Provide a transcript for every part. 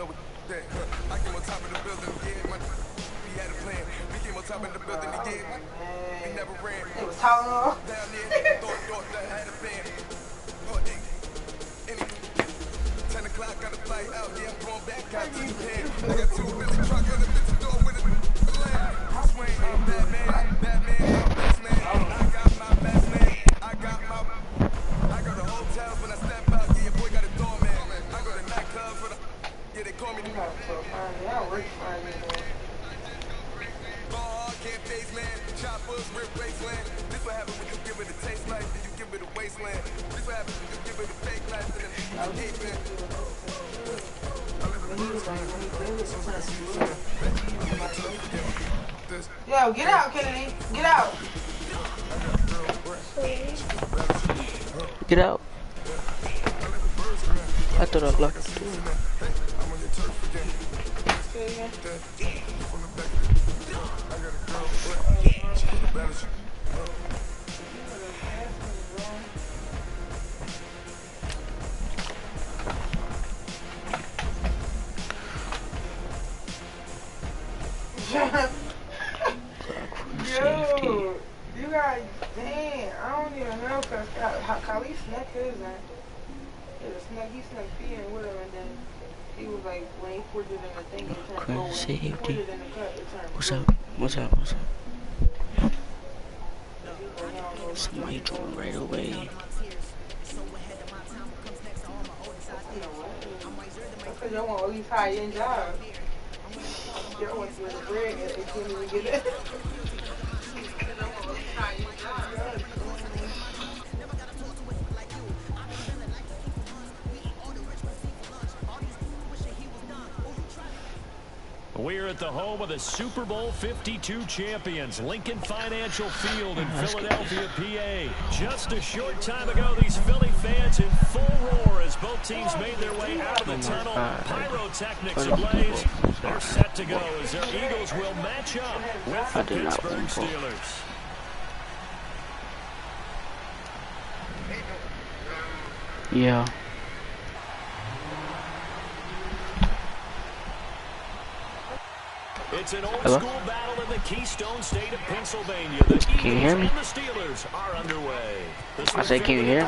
I came on top of the building, yeah, man. We had a plan. We came on top of the building, yeah. We never ran. It was tall. Down there, thought that had a band. Thought they, 10 o'clock, got a flight out, yeah, I'm going back out to Japan. I got 2 busy truck and a busy door with a land. Swing, I'm Batman, I'm best man. I got my best man. I go to hotels when I step out, yeah, your boy got a doorman. I go to nightclubs for the, yeah, they call me the ball, can't face man, choppers, rip wasteland. This what happens when you give it a taste life, then you give it a wasteland. This what happens when you give it a fake life, and then you hate man. Yo, get out, Kennedy. Get out. Get out. I thought I locked the door. Yo, you got, damn, I don't even know because Khalid snuck his in. He snuck P in with him, and then he was like, when he put it in the thing, he turned forward. He put it in the cut, it turned What's forward. up? What's up? What's up? Somebody joined right away. Because y'all want all these high-end jobs. Y'all want to get the bread and they can't even get it. We're at the home of the Super Bowl 52 champions, Lincoln Financial Field in Philadelphia, PA. Just a short time ago, these Philly fans in full roar as both teams made their way out of the tunnel. Pyrotechnics ablaze. They're set to go as their Eagles will match up with the Pittsburgh Steelers. Yeah. It's an old school battle in the Keystone State of Pennsylvania. The Eagles and the Steelers are underway. I said, can you hear me?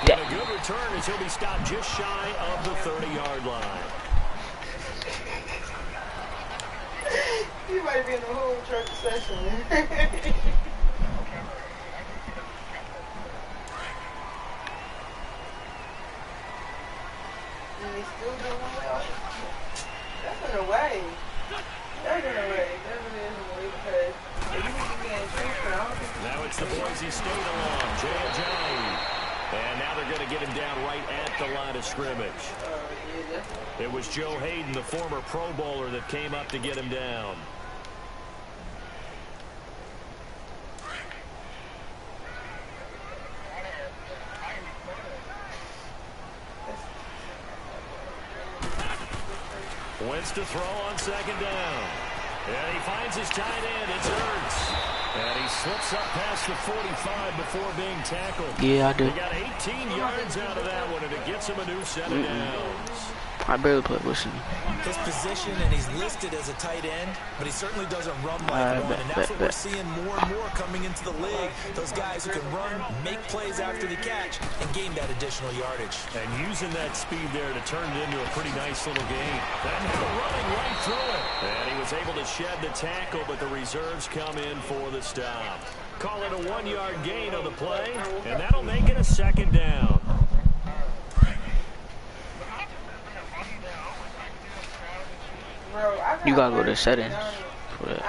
Yeah. A good return as he'll be stopped just shy of the 30-yard line. You might be in the whole church session. And they still doing well. That's in a way. That's in a way. That really is in a way because if you can get in transfer, I don't think. Now it's the Boise State along, Jay Ajayi. And now they're going to get him down right at the line of scrimmage. It was Joe Hayden, the former Pro Bowler, that came up to get him down. Wentz to throw on second down. And he finds his tight end. It's Ertz. And he slips up past the 45 before being tackled. Yeah, I do. He got 18 yards out of that one, and it gets him a new set of downs. I barely play with him. His position, and he's listed as a tight end, but he certainly doesn't run like one, and that's what we're seeing more and more coming into the league. Those guys who can run, make plays after the catch, and gain that additional yardage. And using that speed there to turn it into a pretty nice little game. And running right through it. And he was able to shed the tackle, but the reserves come in for the stop. Call it a 1-yard gain on the play, and that'll make it a second down. You gotta go to settings for that.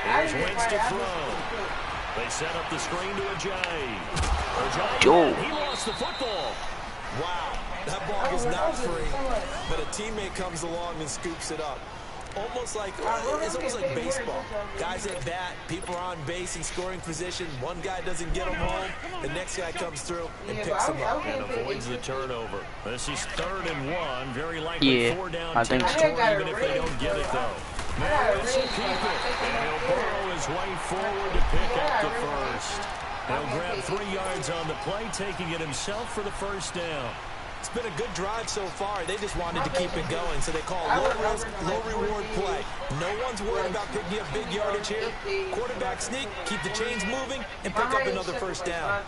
Here's Wentz to throw. They set up the screen to Ajayi. Joe. He lost the football. Wow, that ball was not free, but a teammate comes along and scoops it up. Almost like, it's almost like baseball. Guys at bat, people are on base in scoring position. One guy doesn't get them home. The next guy comes through and picks them up. And avoids the turnover. This is 3rd and 1. Very likely 4 down I think so. even if they don't get it, though. Now Wentz will keep it. And he'll burrow his way forward to pick up the first. He'll grab 3 yards on the play, taking it himself for the first down. It's been a good drive so far. They just wanted to keep it going, so they call low-risk, low-reward play. No one's worried about picking up big yardage here. Quarterback sneak, keep the chains moving, and pick up another first down.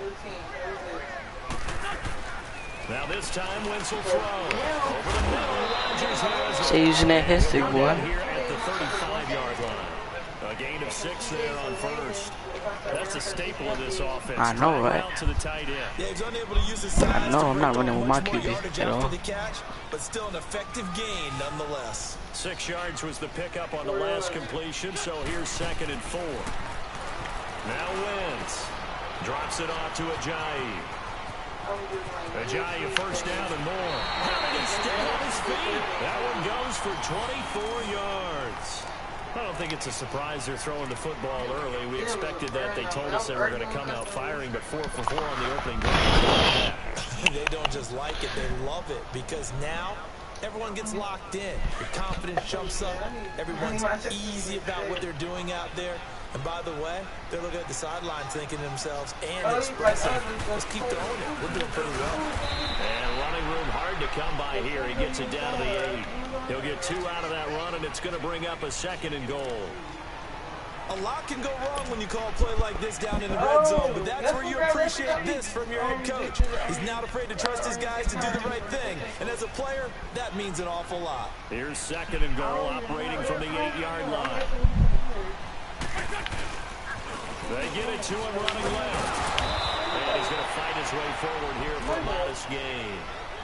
Now this time, Wentz will throw. Over the middle, Rodgers has So using that history, boy. here at the 35-yard line. A gain of 6 there on first. That's a staple of this offense. I know, right? Out to the tight end. Yeah, he's unable to use his size. No, I'm not running with my QB QB at all. The catch, but still an effective gain nonetheless. 6 yards was the pickup on the last completion, so here's 2nd and 4. Now Wentz drops it off to Ajayi. Ajayi, first down and more. Having to stay on his feet. That one goes for 24 yards. I don't think it's a surprise they're throwing the football early. We expected that. They told us they were going to come out firing, but 4 for 4 on the opening drive. They don't just like it, they love it, because now everyone gets locked in. The confidence jumps up. Everyone's easy about what they're doing out there. And by the way, they're looking at the sidelines thinking to themselves and expressing, let's keep throwing it. We're doing pretty well. And running room hard to come by here. He gets it down to the 8. He'll get 2 out of that run, and it's going to bring up a 2nd and goal. A lot can go wrong when you call a play like this down in the red zone, but that's where you appreciate this from your head coach. He's not afraid to trust his guys to do the right thing, and as a player, that means an awful lot. Here's 2nd and goal, operating from the 8-yard line. They get it to him running left. And he's going to fight his way forward here for a modest gain.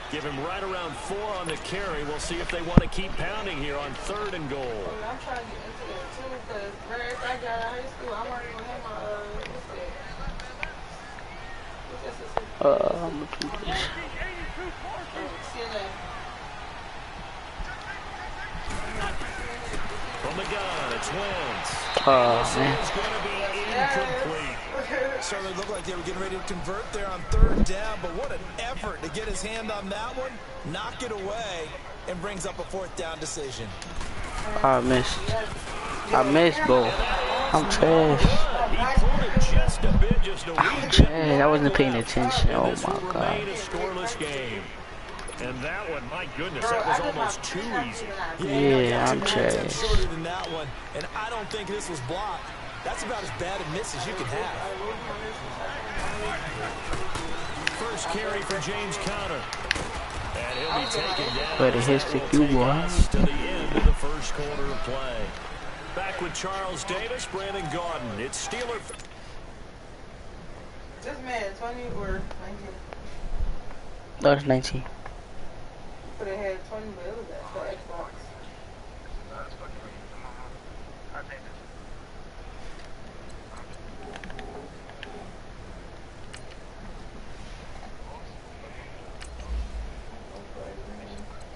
Give him right around 4 on the carry. We'll see if they want to keep pounding here on 3rd and goal. I'm trying to get into it too, because right after I got out of high school, I'm already going to have my, I'm gonna do this. From the gun, it's Wentz. Man. It's going to be incomplete. Certainly looked like they were getting ready to convert there on 3rd down, but what an effort to get his hand on that one, knock it away, and brings up a 4th down decision. I missed, bro. I'm trash. He pulled it just a bit, just a wee bit. Trash. I wasn't paying attention. Oh my God. A scoreless game. And that one, my goodness, that was almost too easy. Yeah, I'm trash. Shorter than that one, and I don't think this was blocked. That's about as bad a miss as you can have. First carry for James Conner. And he'll be taken down. But it hits the cue, boy. To the end of the first quarter of play. Back with Charles Davis, Brandon Gaudin. It's Steeler. This man, 20 or 19? That was 19. But it had 20, but it was that for Xbox.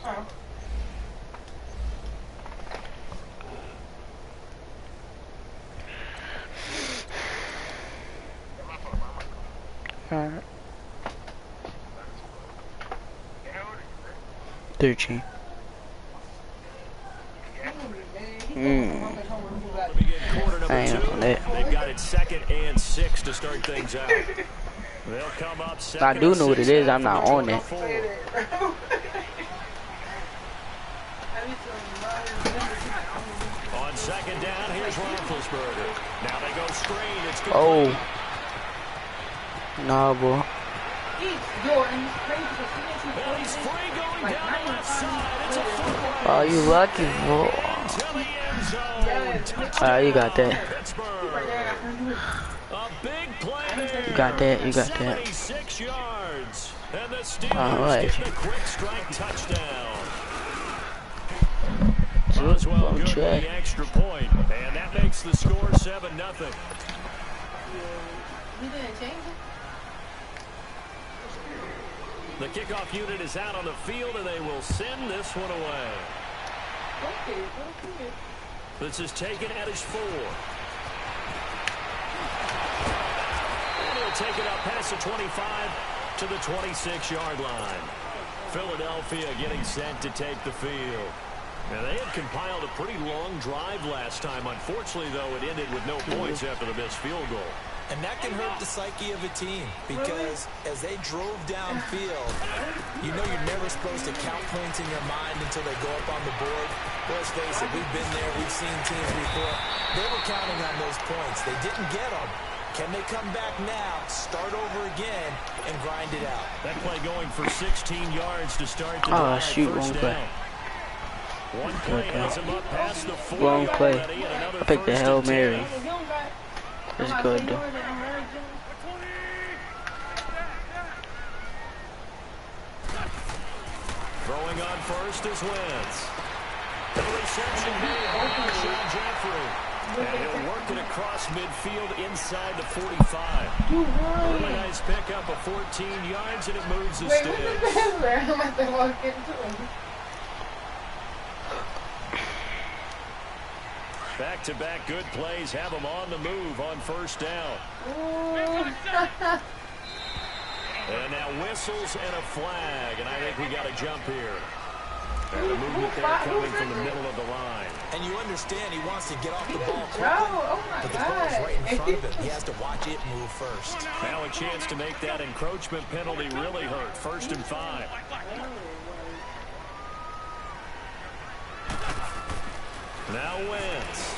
Huh? Alright. 13. I ain't on that. They've got it 2nd and 6 to start things out. They'll come up 2nd. I do know what it is. I'm not on it. On 2nd down, here's Roethlisberger. Now they go screen. It's complete. Oh. Nah, boy. And he's free going down the left side. It's a football. Oh, you lucky, boy. Into the end zone. Alright, you got that. Pittsburgh. A big play there. You got that. You got that. 76 yards. And the Steelers Alright. get the quick strike touchdown. Boswell good with the extra point, and that makes the score 7-0. You didn't change it? The kickoff unit is out on the field, and they will send this one away. Okay. This is taken at his 4. And he'll take it up past the 25 to the 26-yard line. Philadelphia getting set to take the field. Now, they had compiled a pretty long drive last time. Unfortunately, though, it ended with no points after the missed field goal. And that can hurt the psyche of a team because as they drove downfield, you know you're never supposed to count points in your mind until they go up on the board. But let's face it, we've been there, we've seen teams before. They were counting on those points. They didn't get them. Can they come back now, start over again, and grind it out? That play going for 16 yards to start the Oh, drive. shoot, First wrong play. down. One play has him up past the 40 Wrong play. already, and another I picked the first Hail and 10. Mary. That's good, though. Throwing on first is Wentz. The reception made by Sean Jeffrey. And he'll work it across midfield inside the 45. Really nice pickup of 14 yards, and it moves the sticks. I'm about to walk into him. Back-to-back good plays have them on the move on first down. And now whistles and a flag, and I think we got a jump here. And the movement there coming from the middle of the line. And you understand he wants to get off the ball quickly, Oh my but the God. ball's right in front of him. He has to watch it move first. Now a chance to make that encroachment penalty really hurt. 1st and 5. Now Wentz.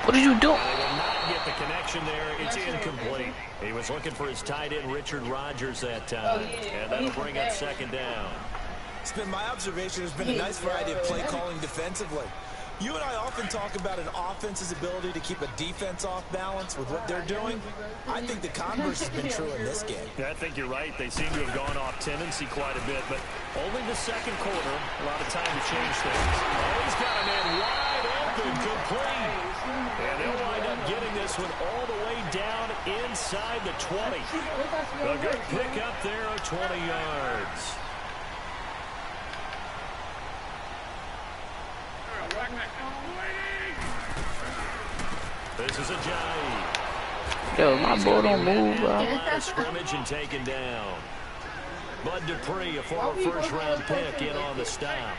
What did you do? They will not get the connection there. It's incomplete. He was looking for his tight end, Richard Rodgers, that time. And that'll bring up 2nd down. It's been my observation. There's been a nice variety of play calling defensively. You and I often talk about an offense's ability to keep a defense off balance with what they're doing. I think the converse has been true in this game. Yeah, I think you're right. They seem to have gone off tendency quite a bit, but only the 2nd quarter. A lot of time to change things. Oh, he's got a man wide open, complete. And they'll wind up getting this one all the way down inside the 20. A good pick up there of 20 yards. This is a Ajayi. Yo, my ball don't move, bro. Line of scrimmage and taken down. Bud Dupree, a former first-round pick, in on the stop.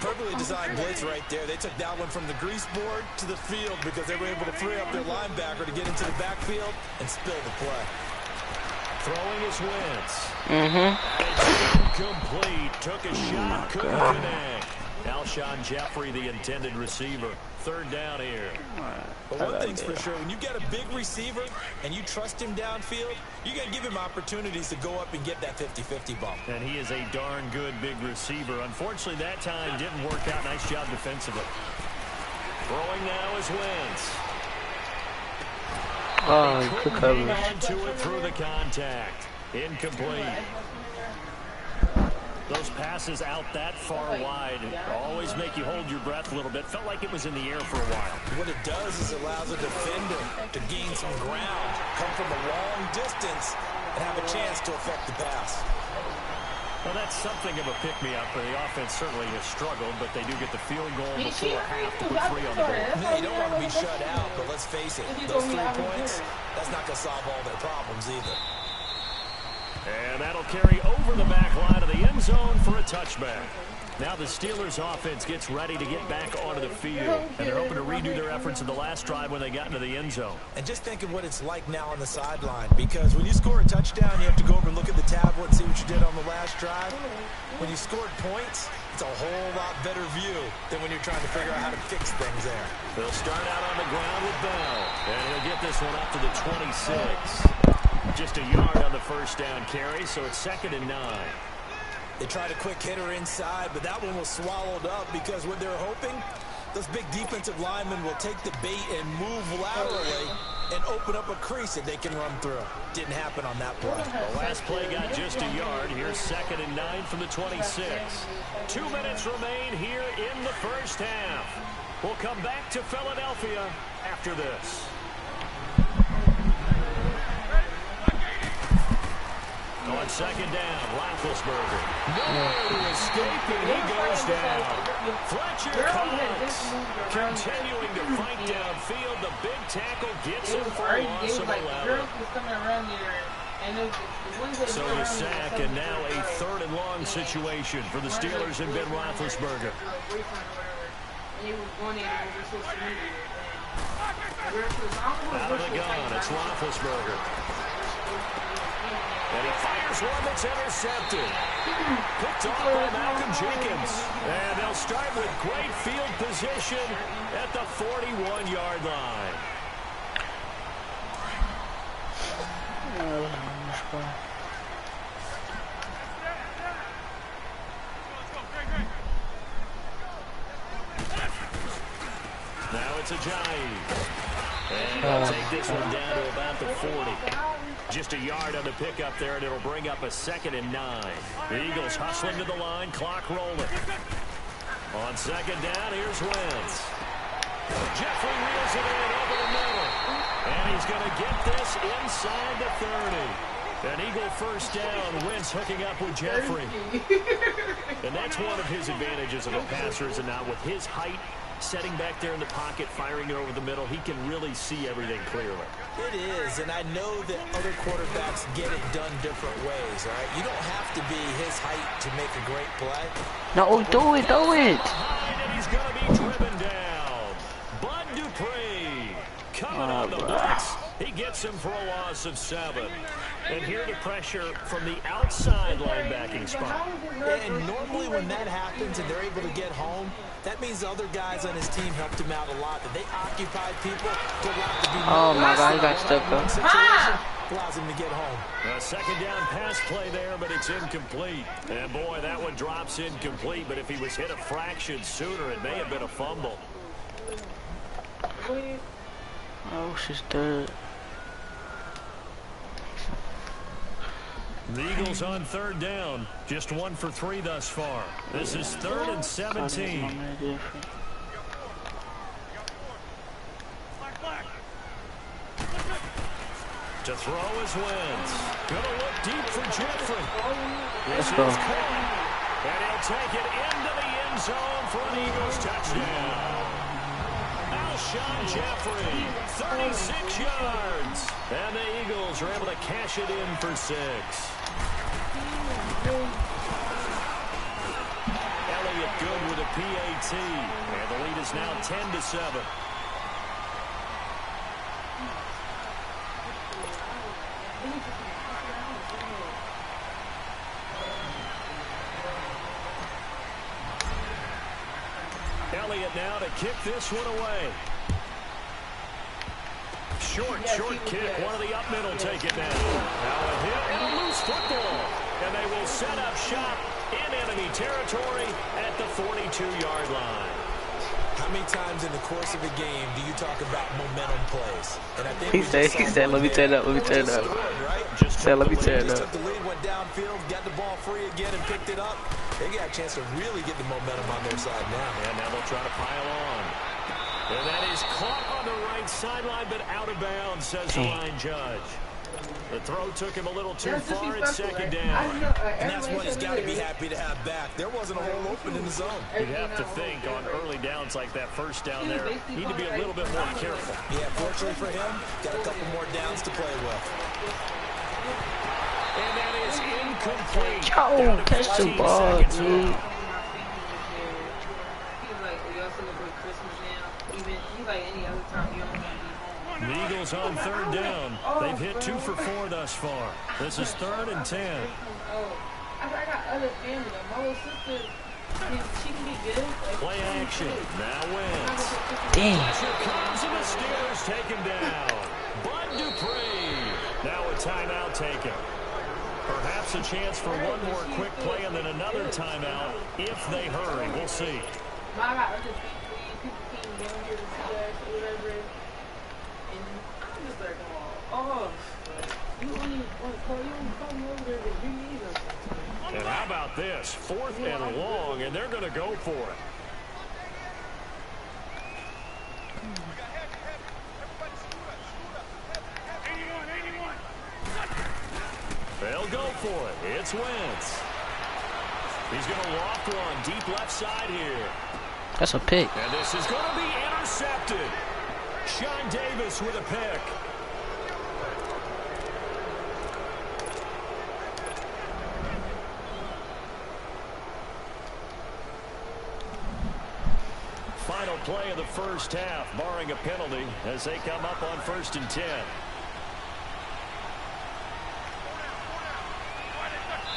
Perfectly designed blitz right there. They took that one from the grease board to the field because they were able to free up their linebacker to get into the backfield and spill the play. Throwing his Wentz. Mm-hmm. Incomplete. Took a shot, couldn't connect. Alshon Jeffrey, the intended receiver. 3rd down here. But one thing's for sure, when you get a big receiver and you trust him downfield, you're going to give him opportunities to go up and get that 50-50 bump. And he is a darn good big receiver. Unfortunately, that time didn't work out. Nice job defensively. Throwing now is Wentz. Oh, good coverage. On to it through the contact. Incomplete. Those passes out that far wide always make you hold your breath a little bit. Felt like it was in the air for a while. What it does is it allows a defender to gain some ground, come from a long distance, and have a chance to affect the pass. Well, that's something of a pick-me-up. The offense certainly has struggled, but they do get the field goal before half to put 3 on the board. No, you don't want to be shut out, but let's face it, those 3 points, that's not going to solve all their problems either. And that'll carry over the back line of the end zone for a touchback. Now the Steelers offense gets ready to get back onto the field. And they're hoping to redo their efforts in the last drive when they got into the end zone. And just think of what it's like now on the sideline. Because when you score a touchdown, you have to go over and look at the tablet and see what you did on the last drive. When you scored points, it's a whole lot better view than when you're trying to figure out how to fix things there. They'll start out on the ground with Bell. And he'll get this one up to the 26. Just a yard on the first down carry, so it's 2nd and 9. They tried a quick hitter inside, but that one was swallowed up because what they're hoping, those big defensive linemen will take the bait and move laterally and open up a crease that they can run through. Didn't happen on that play. The last play got just a yard. Here's 2nd and 9 from the 26. 2 minutes remain here in the first half. We'll come back to Philadelphia after this. On 2nd down, Roethlisberger. Nowhere to escape, and he goes down. Fletcher Cox continuing to fight downfield. The big tackle gets him for a loss of 11. So a sack, and now a 3rd and long situation for the Steelers and Ben Roethlisberger. Out of the gun, it's Roethlisberger. And he fires one that's intercepted. Picked off by Malcolm Jenkins. And they'll start with great field position at the 41-yard line. Now it's Ajayi. And they'll take this one down to about the 40. Just a yard on the pickup there, and it'll bring up a 2nd and 9. The Eagles hustling to the line, clock rolling. On 2nd down, here's Wentz. Jeffrey reels it in over the middle. And he's going to get this inside the 30. An Eagle first down, Wentz hooking up with Jeffrey. And that's one of his advantages of a passer, is now with his height, setting back there in the pocket, firing it over the middle, he can really see everything clearly. It is, and I know that other quarterbacks get it done different ways, all right? You don't have to be his height to make a great play. No, do it, do it. And he's going to be driven down. Bud Dupree coming on the blitz. He gets him for a loss of 7. And here the pressure from the outside linebacking spot. And normally when that happens and they're able to get home, that means the other guys on his team helped him out a lot. That they occupied people to allow to be Oh my God, he got stuck up. Allows him to get home. A 2nd down pass play there, but it's incomplete. And boy, that one drops incomplete. But if he was hit a fraction sooner, it may have been a fumble. Oh, she's dead. The Eagles on 3rd down. Just 1 for 3 thus far. This is 3rd and 17. To throw is Wentz. Gonna look deep for Jeffrey. Let's go. And he'll take it into the end zone for an Eagles touchdown. Alshon Jeffrey, 36 yards. And the Eagles are able to cash it in for 6. Elliott good with a PAT. And the lead is now 10-7. Elliott now to kick this one away. Short kick. One of the up middle take it down. Now a hit and a loose football. And they will set up shop in enemy territory at the 42-yard line. How many times in the course of a game do you talk about momentum plays? And I think He said, let me turn up, let me turn up. Let me turn Just up. took the lead, went downfield, got the ball free again, and picked it up. They got a chance to really get the momentum on their side now. And now they'll try to pile on. And that is caught on the right sideline, but out of bounds, says the line judge. The throw took him a little too far. It's 2nd down. And that's what he's got to be happy to have back. There wasn't a hole open in the zone. You'd have to think on early downs like that first down there, need to be a little bit more careful. Yeah, fortunately for him, got a couple more downs to play with. And that is incomplete. Yo, catch the ball, dude. The Eagles on 3rd down. They've hit 2 for 4 thus far. This is 3rd and 10. I got other family. My little sister, she can be good. Play action. Now Wentz. Damn. Pressure comes and the Steelers take him down. Bud Dupree. Now a timeout taken. Perhaps a chance for one more quick play and then another timeout if they hurry. We'll see. I got other family. People came down here to see us or whatever. And I'm just like, oh, you only want to come over there to you need us. And how about this? 4th and long, and they're going to go for it. They'll go for it. It's Wentz. He's going to loft one deep left side here. That's a pick. And this is going to be intercepted. Sean Davis with a pick. Final play of the first half, barring a penalty, as they come up on 1st and 10.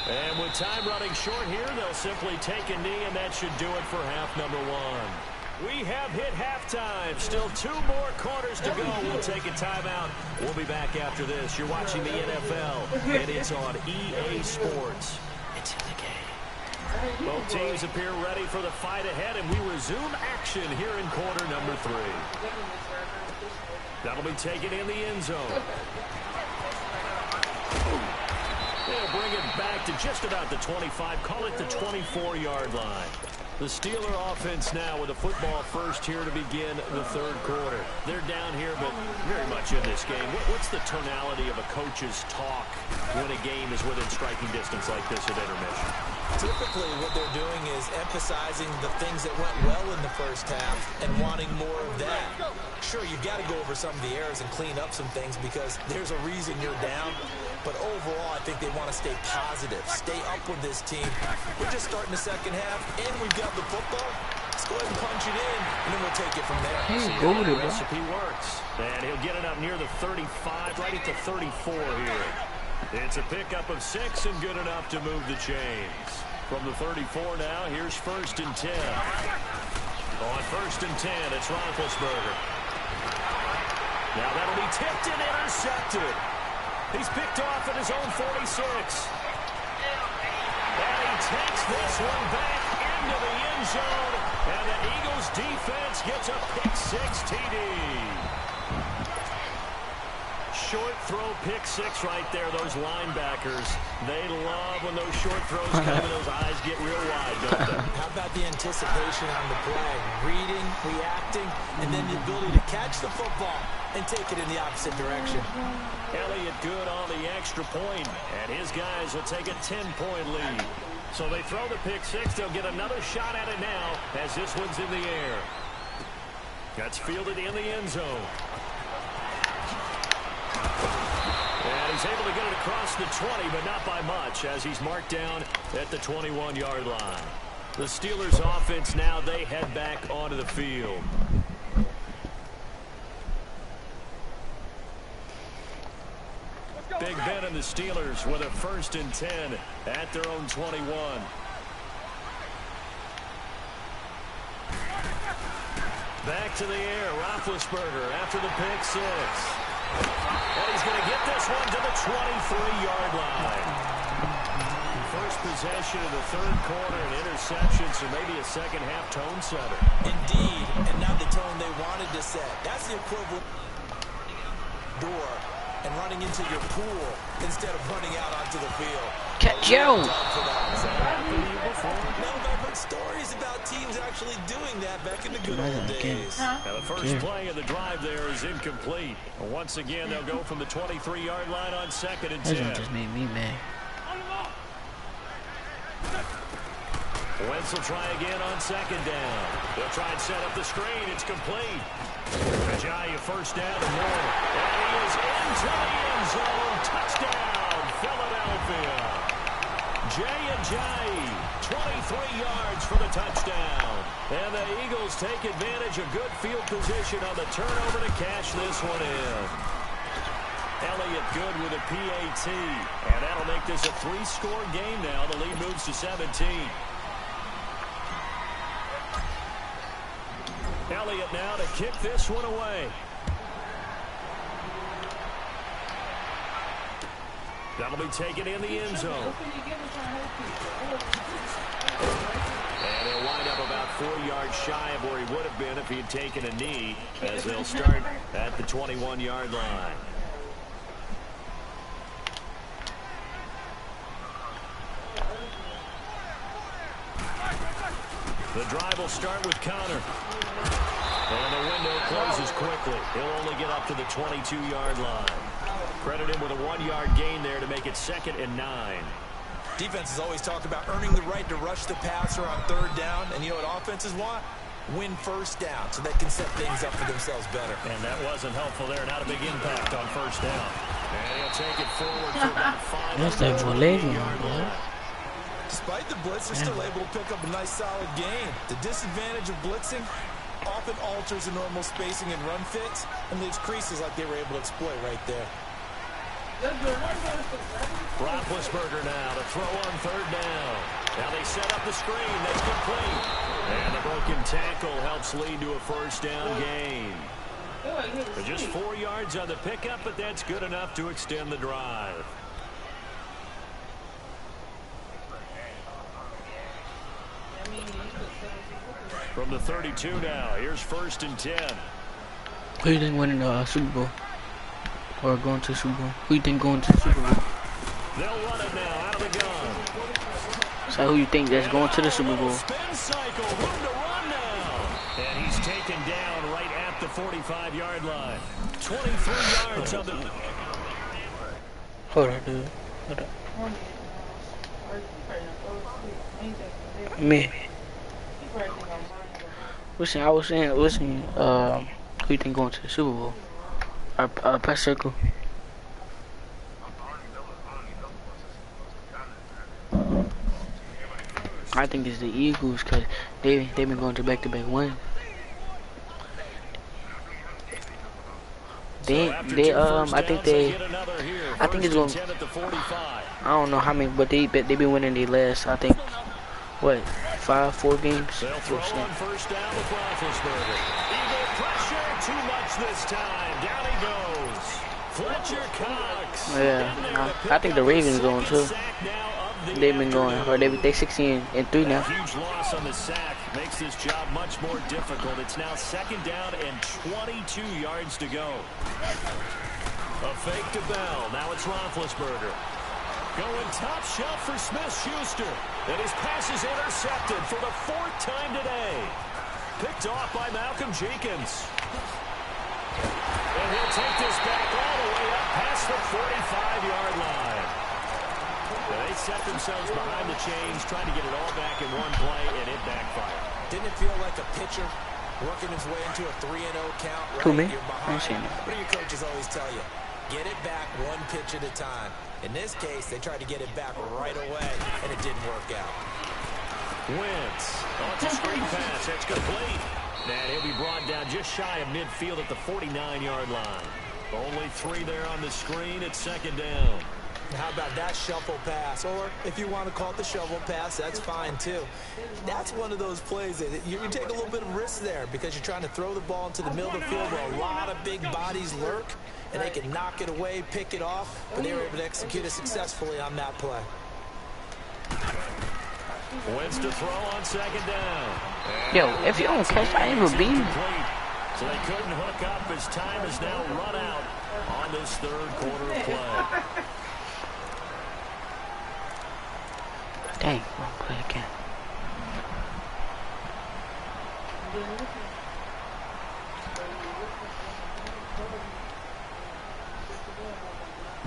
And with time running short here, they'll simply take a knee, and that should do it for half number 1. We have hit halftime. Still 2 more quarters to go. We'll take a timeout. We'll be back after this. You're watching the NFL, and it's on EA Sports. It's in the game. Both teams appear ready for the fight ahead, and we resume action here in quarter number 3. That'll be taken in the end zone. They'll bring it back to just about the 25, call it the 24-yard line. The Steeler offense now with a football first here to begin the 3rd quarter. They're down here, but very much in this game. What's the tonality of a coach's talk when a game is within striking distance like this at intermission? Typically, what they're doing is emphasizing the things that went well in the first half and wanting more of that. Sure, you've got to go over some of the errors and clean up some things because there's a reason you're down. But overall, I think they want to stay positive, stay up with this team. We're just starting the second half, and we've got the football. Let's go ahead and punch it in, and then we'll take it from there. See how the recipe works. And he'll get it up near the 35, right at the 34 here. It's a pickup of 6 and good enough to move the chains. From the 34 now, here's 1st and 10. On 1st and 10, it's Roethlisberger. Now that'll be tipped and intercepted. He's picked off at his own 46. And he takes this one back into the end zone. And the Eagles defense gets a pick-6 TD. Short throw pick-6 right there. Those linebackers, they love when those short throws come and those eyes get real wide, don't they? How about the anticipation on the play? Reading, reacting, and then the ability to catch the football and take it in the opposite direction. Elliott good on the extra point, and his guys will take a 10-point lead. So they throw the pick-6. They'll get another shot at it now as this one's in the air. That's fielded in the end zone. And he's able to get it across the 20, but not by much, as he's marked down at the 21-yard line. The Steelers offense now, they head back onto the field. Big Ben and the Steelers with a 1st and 10 at their own 21. Back to the air, Roethlisberger after the pick-6. And he's going to get this one to the 23-yard line. First possession of the 3rd quarter, an interception, so maybe a second-half tone setter. Indeed, and now the tone they wanted to set. That's the equivalent door and running into your pool instead of running out onto the field. Catch you! No, I've heard stories about teams actually doing that back in the good old days. Now the first play of the drive there is incomplete. Once again, they'll go from the 23-yard line on 2nd and 10. That just made me mad. Wentz will try again on 2nd down. They'll try and set up the screen. It's complete. Ajayi 1st down and more. And he is into the end zone. Touchdown, Philadelphia. Jay Ajayi, 23 yards for the touchdown. And the Eagles take advantage of good field position on the turnover to cash this one in. Elliott good with a PAT. And that'll make this a 3-score game now. The lead moves to 17. Elliott now to kick this one away. That'll be taken in the end zone. And he'll wind up about 4 yards shy of where he would have been if he had taken a knee, as they'll start at the 21-yard line. The drive will start with Connor. And the window closes quickly. He'll only get up to the 22-yard line. Credit him with a 1-yard gain there to make it 2nd and 9. Defenses always talk about earning the right to rush the passer on 3rd down. And you know what offenses want? Win 1st down so they can set things up for themselves better. And that wasn't helpful there. Not a big impact on 1st down. And he'll take it forward for about 5. That's that Valerian, boy. Despite the blitz, they're still able to pick up a nice solid gain. The disadvantage of blitzing, often alters the normal spacing and run fits and leaves creases like they were able to exploit right there. Roethlisberger now to throw on third down. Now they set up the screen. That's complete. And the broken tackle helps lead to a first down gain. Just 4 yards on the pickup, but that's good enough to extend the drive. From the 32 now, here's 1st and 10. Who do you think winning the Super Bowl? Or going to the Super Bowl? Who you think going to the Super Bowl? They'll run it now out of the gun. So who you think that's going to the Super Bowl? Spin cycle, room to run now. And he's taken down right at the 45-yard line. 23 yards on the... Hold on, dude. Hold on. Me. Listen, I was saying, listen, who you think going to the Super Bowl? Our press circle. I think it's the Eagles because they've been going to back-to-back wins. I think it's going. I don't know how many, but they've been winning their last. I think what 4 games. They'll throw on first down with Roethlisberger. Eagle pressure, too much this time. Down he goes. Fletcher Cox. Yeah, I think the Ravens going too. They've been going, or they 16-3 now. Huge loss on the sack makes this job much more difficult. It's now 2nd down and 22 yards to go. A fake to Bell. Now it's Roethlisberger. Going top shelf for Smith-Schuster. And his pass is intercepted for the 4th time today. Picked off by Malcolm Jenkins. And he'll take this back all the way up past the 45-yard line. They set themselves behind the chains, trying to get it all back in one play, and it backfired. Didn't it feel like a pitcher working his way into a 3-0 count? Right? Who, me? You're I ain't seen behind. that. What do your coaches always tell you? Get it back 1 pitch at a time. In this case, they tried to get it back right away, and it didn't work out. Wentz on to screen pass. That's complete. And he'll be brought down just shy of midfield at the 49-yard line. Only 3 there on the screen at 2nd down. How about that shuffle pass? Or if you want to call it the shovel pass, that's fine too. That's one of those plays that you take a little bit of risk there because you're trying to throw the ball into the middle of the field where a lot of big bodies lurk, and they can knock it away, pick it off, but they were able to execute it successfully on that play. Wentz to throw on 2nd down. Yo, if you don't catch, I ain't gonna beat you. So they couldn't hook up as time is now run out on this 3rd quarter of play. Dang, wrong play again.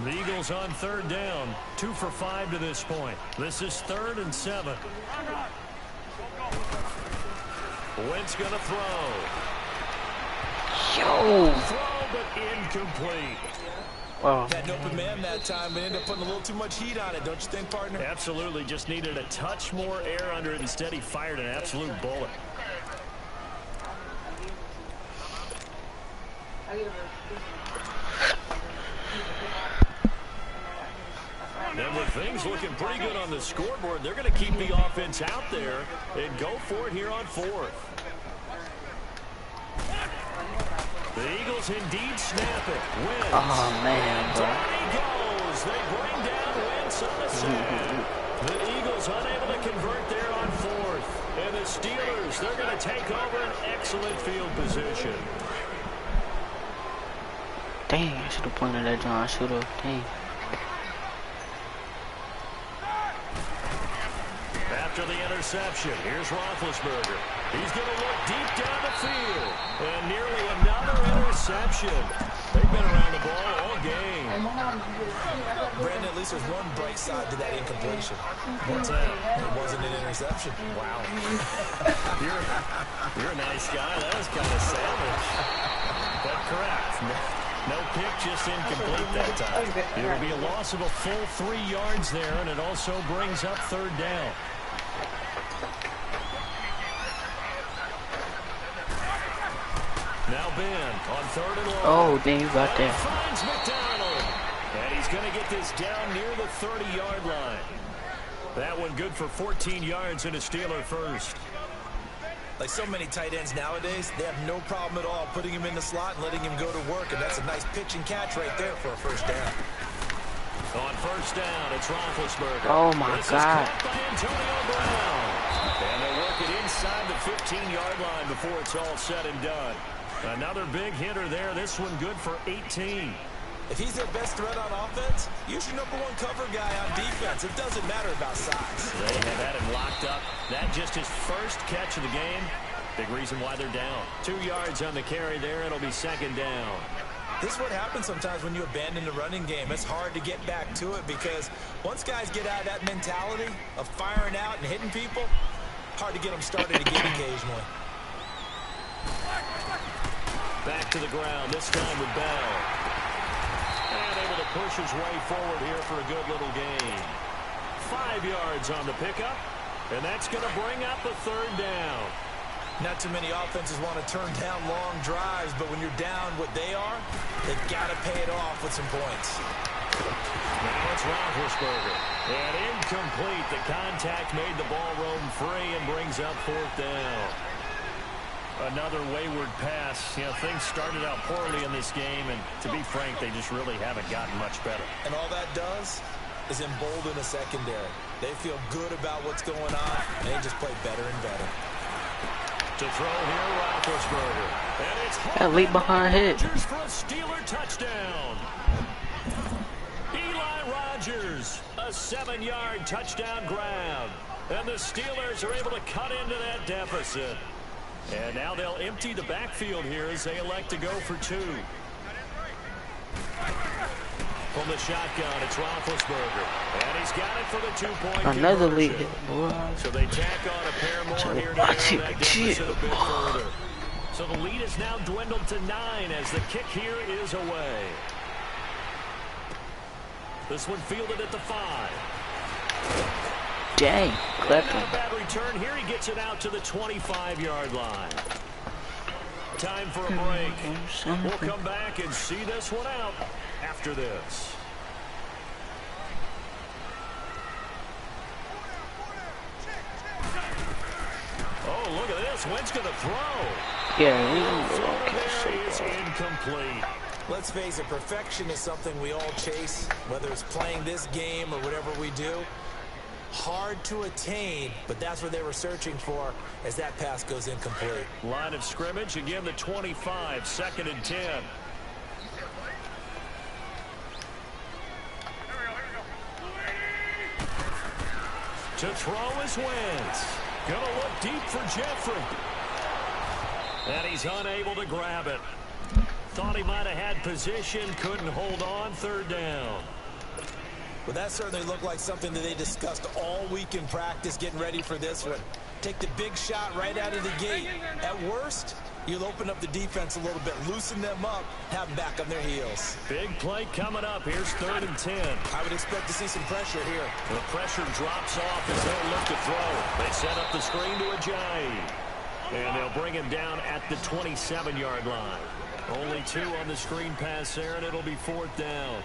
The Eagles on 3rd down, 2 for 5 to this point. This is 3rd and 7. Wentz gonna throw. Yo! Throw, but incomplete. Wow. Had an open man that time, but ended up putting a little too much heat on it, don't you think, partner? Absolutely, just needed a touch more air under it. Instead, he fired an absolute bullet. And with things looking pretty good on the scoreboard, they're going to keep the offense out there and go for it here on 4th. The Eagles indeed snap it. Wentz. Oh, man, bro. Down he goes. They bring down Wentz on the sack. The Eagles unable to convert there on 4th. And the Steelers, they're going to take over an excellent field position. Dang, I should have pointed that John. I should have. Dang. After the interception, here's Roethlisberger. He's going to look deep down the field. And nearly another interception. They've been around the ball all game. Brandon, at least there's one bright side to that incompletion. What's that? It wasn't an interception. Wow. You're a nice guy. That was kind of savage. But correct. No pick, just incomplete that time. It'll be a loss of a full 3 yards there, and it also brings up 3rd down. drop in on 3rd and long. Oh, then you got that. Finds McDonald. And he's going to get this down near the 30-yard line. That one good for 14 yards and a Steeler first. Like so many tight ends nowadays, they have no problem at all putting him in the slot and letting him go to work, and that's a nice pitch and catch right there for a first down. On first down, it's Roethlisberger. Oh, my This God. is caught by Antonio Brown. And they work it inside the 15-yard line before it's all said and done. Another big hitter there. This one good for 18. If he's their best threat on offense, use your #1 cover guy on defense. It doesn't matter about size. They have had him locked up. That just his first catch of the game. Big reason why they're down. 2 yards on the carry there. It'll be second down. This is what happens sometimes when you abandon the running game. It's hard to get back to it because once guys get out of that mentality of firing out and hitting people, hard to get them started again occasionally. Back to the ground, this time with Bell. And able to push his way forward here for a good little gain. 5 yards on the pickup, and that's going to bring up a third down. Not too many offenses want to turn down long drives, but when you're down what they are, they've got to pay it off with some points. Now it's Roethlisberger. And incomplete. The contact made the ball roam free and brings up fourth down. Another wayward pass. You know, things started out poorly in this game, and to be frank, they just really haven't gotten much better. And all that does is embolden a secondary. They feel good about what's going on, and they just play better and better. To throw here, Roethlisberger. And it's That leap behind hit. Rodgers for a Steeler touchdown. Eli Rodgers, a 7-yard touchdown grab. And the Steelers are able to cut into that deficit. And now they'll empty the backfield here as they elect to go for 2. From the shotgun, it's Roethlisberger. And he's got it for the 2-point Another conversion. lead hit, boy. So they tack on a pair more here to narrow that deficit a bit further. So the lead is now dwindled to 9 as the kick here is away. This one fielded at the 5. Dang, Not a clever. bad return here. He gets it out to the 25-yard line. Time for a break. We'll come back and see this one out after this. Oh, look at this. Wentz going to throw. Yeah, Throw there is incomplete. Let's face it, perfection is something we all chase, whether it's playing this game or whatever we do. Hard to attain, but that's what they were searching for as that pass goes incomplete. Line of scrimmage, again the 25, 2nd and 10. To throw is Wentz. Gonna look deep for Jeffrey. And he's unable to grab it. Thought he might have had position, couldn't hold on, 3rd down. Well, that certainly looked like something that they discussed all week in practice, getting ready for this one. Take the big shot right out of the gate. At worst, you'll open up the defense a little bit, loosen them up, have them back on their heels. Big play coming up. Here's 3rd and 10. I would expect to see some pressure here. The pressure drops off as they'll look to throw. They set up the screen to Ajayi. And they'll bring him down at the 27-yard line. Only 2 on the screen pass there, and it'll be 4th down.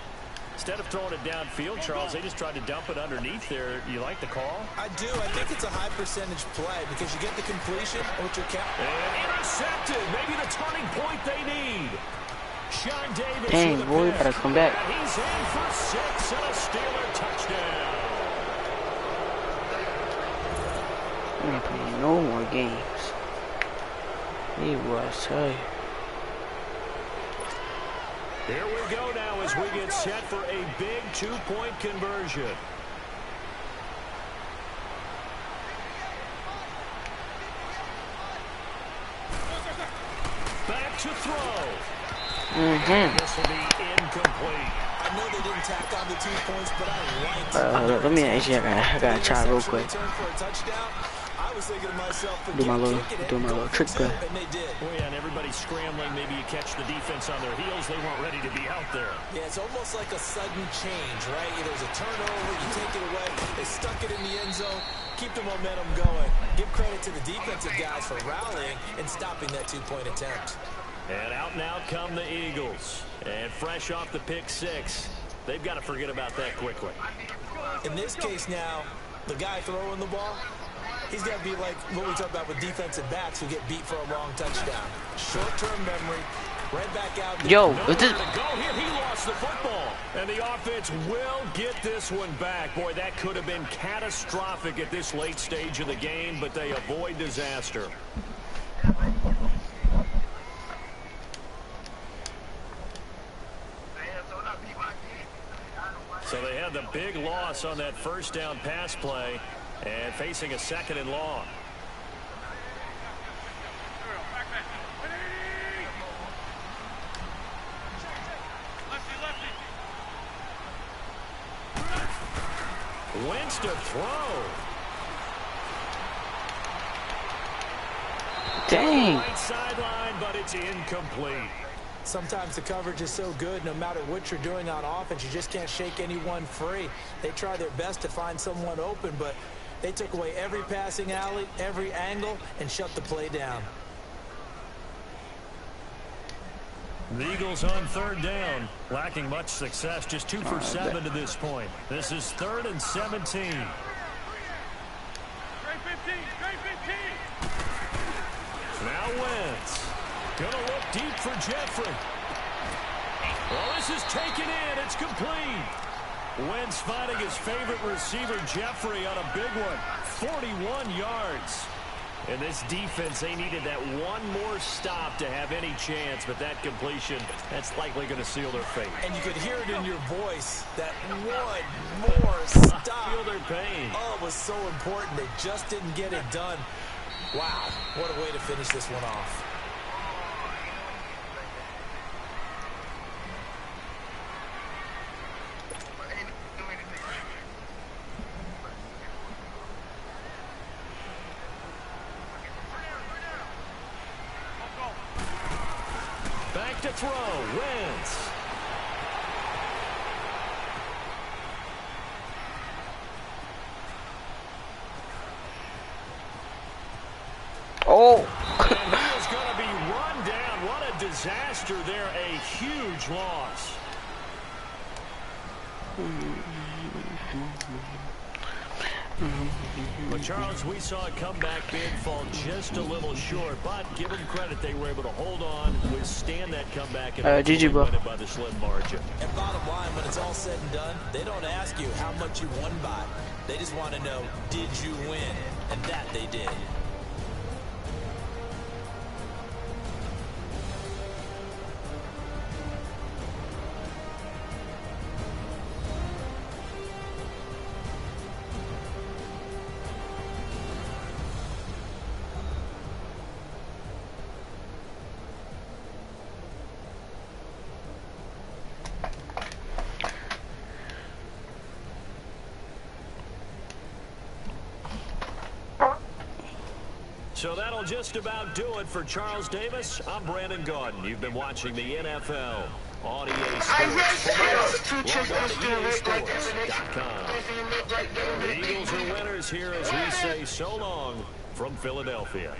Instead of throwing it downfield, Charles, they just tried to dump it underneath there. You like the call? I do. I think it's a high percentage play because you get the completion, which will count. And intercepted. Maybe the turning point they need. Sean Davis. Dang, with a boy, pick. gotta come back. And he's in for 6 and a Steeler touchdown. I ain't playing no more games. He was tired. Here we go now as we get set for a big 2-point conversion. Back to throw. This will be incomplete. I know they didn't tack on the 2 points, but I liked Let me actually, I gotta try real quick. I was thinking to myself, Do my little trick play. And they did. Oh yeah, and everybody's scrambling. Maybe you catch the defense on their heels. They weren't ready to be out there. Yeah, it's almost like a sudden change, right? There's a turnover, you take it away, they stuck it in the end zone, keep the momentum going. Give credit to the defensive guys for rallying and stopping that 2-point attempt. And out now come the Eagles. And fresh off the pick six, they've got to forget about that quickly. In this case now, the guy throwing the ball, he's got to be like what we talk about with defensive backs who get beat for a long touchdown. Short-term memory, right back out there. Yo, Nowhere to go here. He lost the football. And the offense will get this one back. Boy, that could have been catastrophic at this late stage of the game, but they avoid disaster. So they had the big loss on that first down pass play and facing a second and long. Wentz to throw. Dang. Right sideline, but it's incomplete. Sometimes the coverage is so good, no matter what you're doing on offense, you just can't shake anyone free. They try their best to find someone open, but they took away every passing alley, every angle, and shut the play down. The Eagles on third down, lacking much success, just 2 for 7 to this point. This is 3rd and 17. Now Wentz. Gonna look deep for Jeffrey. Well, this is taken in. It's complete. Wentz finding his favorite receiver, Jeffrey, on a big one. 41 yards. And this defense, they needed that one more stop to have any chance, but that completion, that's likely going to seal their fate. And you could hear it in your voice, that one more stop. Feel their pain. Oh, it was so important. They just didn't get it done. Wow, what a way to finish this one off. Back to throw, Wentz. Oh. And he is going to be run down. What a disaster there. A huge loss. But, Charles, we saw a comeback bid fall just a little short, but give them credit. They were able to hold on, withstand that comeback, and GG, bro. win it by the slim margin. And bottom line, when it's all said and done, they don't ask you how much you won by. They just want to know, did you win? And that they did. So that'll just about do it for Charles Davis. I'm Brandon Gaudin. You've been watching the NFL on EA Sports. Log on to EASports.com. The Eagles are winners here as we say so long from Philadelphia.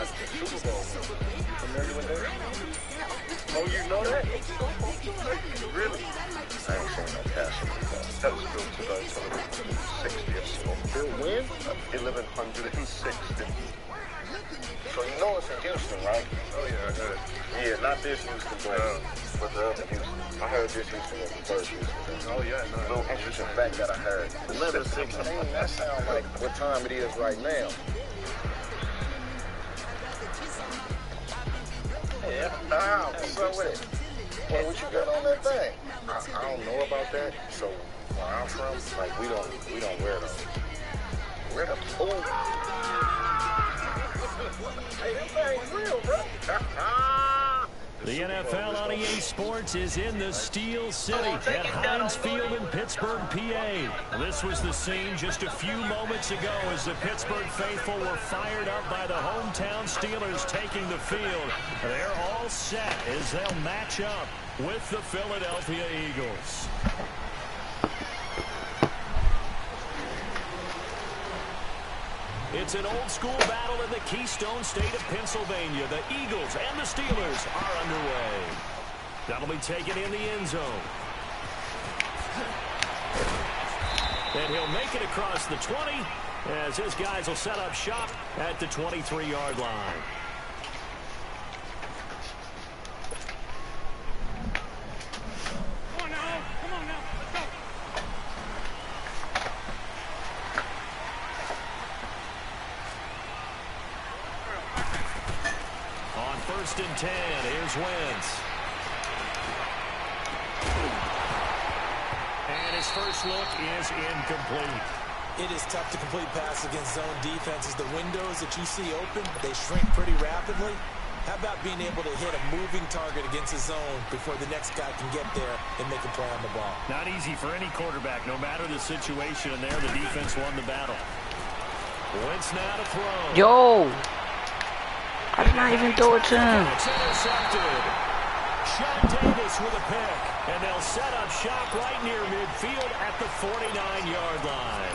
got the Super Bowl. You familiar with that? Oh, you know that? Really? I ain't seen no passing before. That was built to the 60th Super Bowl. When? 1160. So you know it's in Houston, right? Oh yeah, I heard. Yeah, not this Houston, but the other Houston. I heard this Houston was the first Houston. Oh yeah, no. A little interesting fact that I heard. 11:16. That sounds like what time it is right now. Yeah, what's up with it? Well, what you got on that thing? I don't know about that. So where I'm from, like we don't wear those. Wear the Hey, that thing's real, bro. The NFL on EA Sports is in the Steel City at Heinz Field in Pittsburgh, PA. This was the scene just a few moments ago as the Pittsburgh faithful were fired up by the hometown Steelers taking the field. They're all set as they'll match up with the Philadelphia Eagles. It's an old-school battle in the Keystone State of Pennsylvania. The Eagles and the Steelers are underway. That'll be taken in the end zone. And he'll make it across the 20 as his guys will set up shop at the 23-yard line. First and 10. Here's Wentz. And his first look is incomplete. It is tough to complete passes against zone defenses. The windows that you see open, they shrink pretty rapidly. How about being able to hit a moving target against a zone before the next guy can get there and make a play on the ball? Not easy for any quarterback, no matter the situation. And there, the defense won the battle. Wentz now to throw. Yo! I did not even throw it to him. It's intercepted. Sean Davis with a pick. And they'll set up shop right near midfield at the 49-yard line.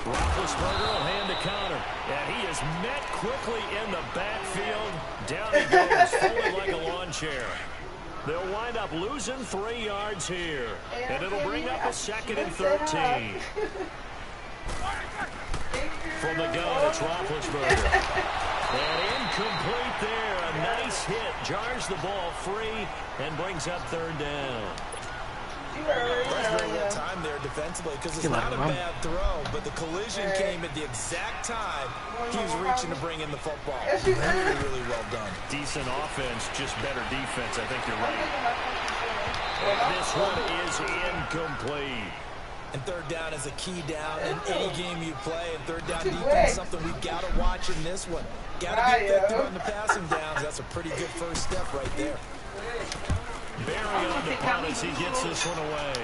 Roethlisberger will hand the counter. And he is met quickly in the backfield. Down he goes, folded like a lawn chair. They'll wind up losing 3 yards here. And it'll bring up a 2nd and 13. From the gun, it's Roethlisberger. And incomplete there. A nice hit. Jars the ball free and brings up 3rd down. Frustrating that time there defensively because it's not a bad throw, but the collision came at the exact time he was reaching to bring in the football. Really, really well done. Decent offense, just better defense. I think you're right. And this one is incomplete. And 3rd down is a key down in any game you play. And 3rd down defense, something we've got to watch in this one. Got to be effective on the passing downs. That's a pretty good first step right there. Barry on the punt as he gets this one away.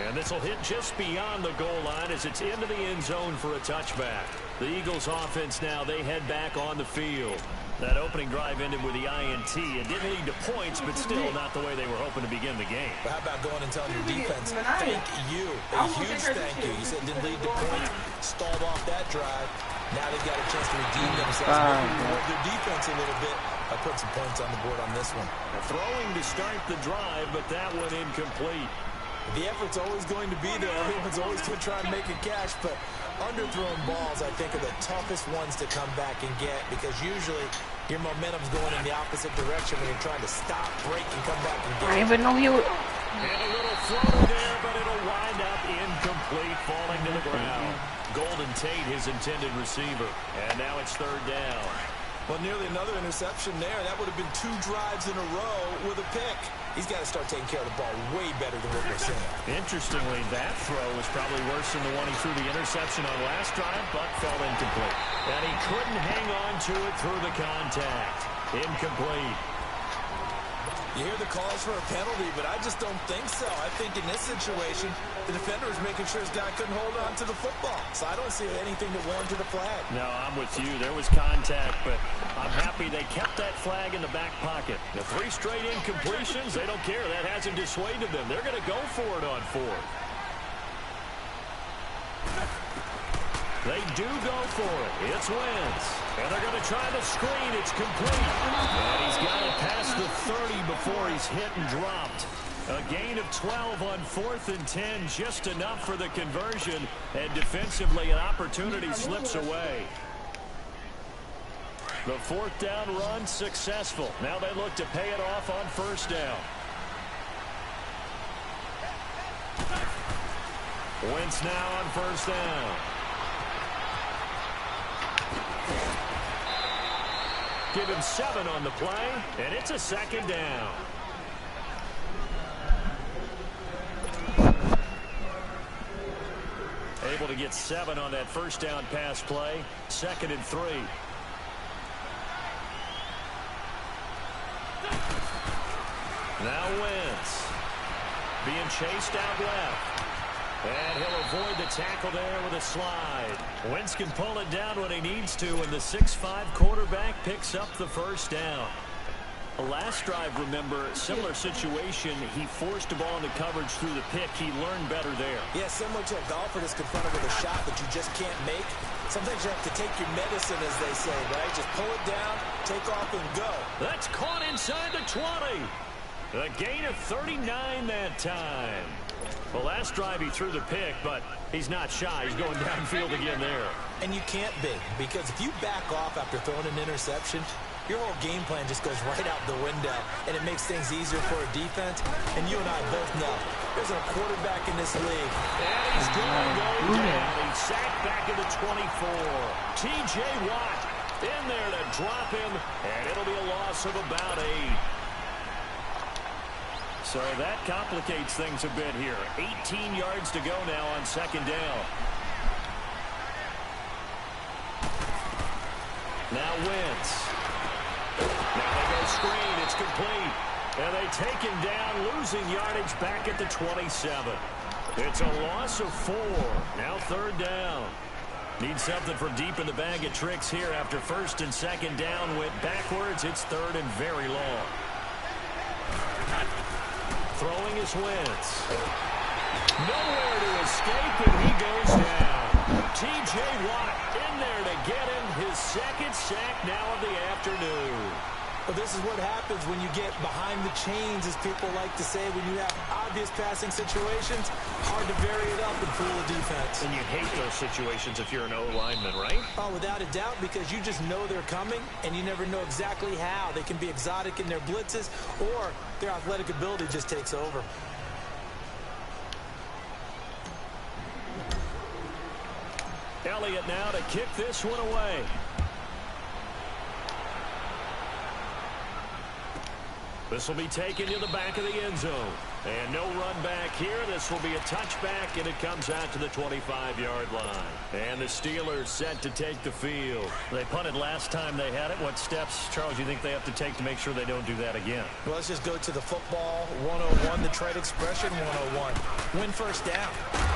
And this will hit just beyond the goal line as it's into the end zone for a touchback. The Eagles offense now, they head back on the field. That opening drive ended with the INT. It didn't lead to points, but still not the way they were hoping to begin the game. But how about going and telling your defense, thank you, a huge thank you. You said it didn't lead to points, stalled off that drive. Now they've got a chance to redeem themselves, maybe reward their defense a little bit. I put some points on the board on this one. Throwing to start the drive, but that one incomplete. The effort's always going to be there. Everyone's always going to try and make a catch, but underthrown balls, I think, are the toughest ones to come back and get because usually your momentum's going in the opposite direction when you're trying to stop, break, and come back and get it. I didn't even know you. And a little floater there, but it'll wind up incomplete, falling to the ground. Golden Tate, his intended receiver. And now it's 3rd down. Well, nearly another interception there. That would have been 2 drives in a row with a pick. He's got to start taking care of the ball way better than what we're seeing. Interestingly, that throw was probably worse than the one he threw the interception on last drive, but fell incomplete. And he couldn't hang on to it through the contact. Incomplete. You hear the calls for a penalty, but I just don't think so. I think in this situation, the defender is making sure his guy couldn't hold on to the football. So I don't see anything that warranted a flag. No, I'm with you. There was contact, but I'm happy they kept that flag in the back pocket. The 3 straight incompletions, they don't care. That hasn't dissuaded them. They're going to go for it on 4th. They do go for it. It's Wentz. And they're going to try the screen. It's complete. And he's got it past the 30 before he's hit and dropped. A gain of 12 on 4th and 10. Just enough for the conversion. And defensively, an opportunity slips away. The 4th down run successful. Now they look to pay it off on 1st down. Wentz now on 1st down. Give him 7 on the play, and it's a 2nd down. Able to get 7 on that 1st down pass play. 2nd and 3. Now Wentz being chased out left. And he'll avoid the tackle there with a slide. Wentz can pull it down when he needs to, and the 6'5" quarterback picks up the 1st down. The last drive, remember, similar situation. He forced the ball into coverage through the pick. He learned better there. Yeah, similar to a golfer that's confronted with a shot that you just can't make. Sometimes you have to take your medicine, as they say, right? Just pull it down, take off, and go. That's caught inside the 20. A gain of 39 that time. The last drive he threw the pick, but he's not shy. He's going downfield again there. And you can't be, because if you back off after throwing an interception, your whole game plan just goes right out the window, and it makes things easier for a defense. And you and I both know there's a quarterback in this league. And he's going to go down. He's sacked back at the 24. T.J. Watt in there to drop him, and it'll be a loss of about 8. So that complicates things a bit here. 18 yards to go now on 2nd down. Now Wentz. Now they go screen. It's complete. And they take him down, losing yardage back at the 27. It's a loss of 4. Now 3rd down. Need something from deep in the bag of tricks here after 1st and 2nd down went backwards. It's 3rd and very long. Throwing is Wentz. Nowhere to escape, and he goes down. T.J. Watt in there to get him his 2nd sack now of the afternoon. Well, this is what happens when you get behind the chains, as people like to say, when you have obvious passing situations. Hard to vary it up and fool the defense. And you hate those situations if you're an O-lineman, right? Oh, without a doubt, because you just know they're coming, and you never know exactly how. They can be exotic in their blitzes, or their athletic ability just takes over. Elliott now to kick this one away. This will be taken to the back of the end zone. And no run back here. This will be a touchback, and it comes out to the 25-yard line. And the Steelers set to take the field. They punted last time they had it. What steps, Charles, you think they have to take to make sure they don't do that again? Well, let's just go to the football 101, the trade expression 101. Win 1st down.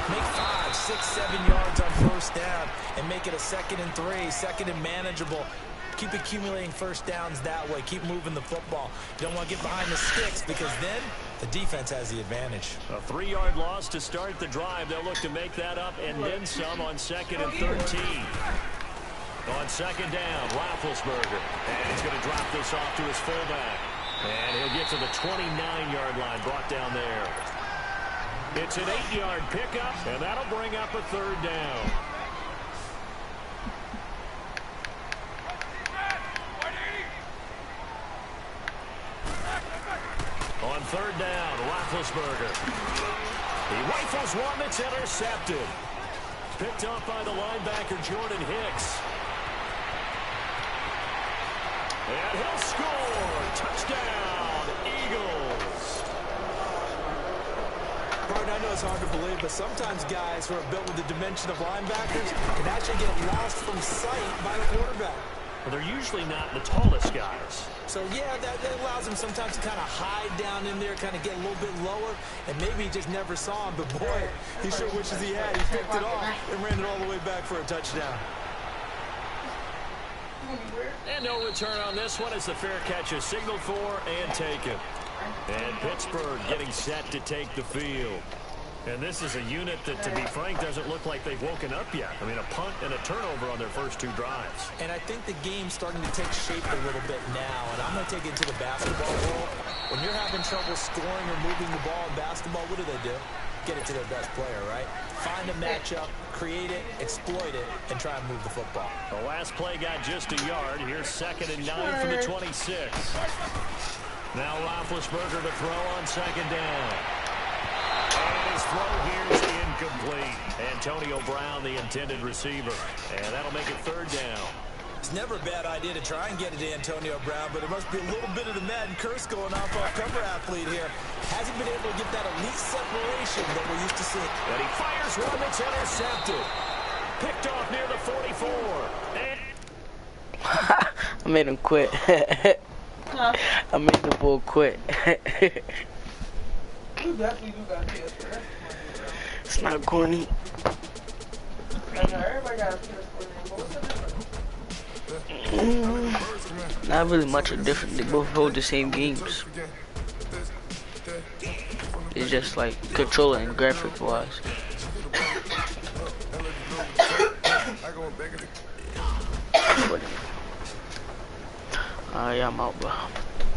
Make 5, 6, 7 yards on 1st down and make it a 2nd and 3, 2nd and manageable. Keep accumulating 1st downs that way. Keep moving the football. You don't want to get behind the sticks, because then the defense has the advantage. A 3-yard loss to start the drive. They'll look to make that up and then some on 2nd and 13. On 2nd down, Roethlisberger. And he's going to drop this off to his fullback. And he'll get to the 29-yard line, brought down there. It's an 8-yard pickup, and that'll bring up a 3rd down. On 3rd down, Roethlisberger. He rifles one that's intercepted. Picked up by the linebacker, Jordan Hicks. And he'll score. Touchdown, Eagles. Martin, I know it's hard to believe, but sometimes guys who are built with the dimension of linebackers can actually get lost from sight by the quarterback. Well, they're usually not the tallest guys. So, yeah, that allows him sometimes to kind of hide down in there, kind of get a little bit lower, and maybe he just never saw him. But, boy, he sure wishes he had. He picked it off and ran it all the way back for a touchdown. And no return on this one as the fair catch is signaled for and taken. And Pittsburgh getting set to take the field. And this is a unit that, to be frank, doesn't look like they've woken up yet. I mean, a punt and a turnover on their first 2 drives. And I think the game's starting to take shape a little bit now. And I'm going to take it to the basketball world. When you're having trouble scoring or moving the ball in basketball, what do? Get it to their best player, right? Find a matchup, create it, exploit it, and try and move the football. The last play got just a yard. Here's 2nd and 9 from the 26. Now Roethlisberger to throw on 2nd down. And his throw here is incomplete. Antonio Brown, the intended receiver. And that'll make it 3rd down. It's never a bad idea to try and get it to Antonio Brown, but there must be a little bit of the Madden curse going on for our cover athlete here. Hasn't been able to get that elite separation that we're used to seeing. And he fires one that's intercepted. Picked off near the 44. I made him quit. I made the bull quit. You definitely do got PS for that. It's not corny. I know everybody got a PS for that, but what's the difference? Not really much of different. They both hold the same games. It's just like controller and graphic wise. Alright, I'm out, bro.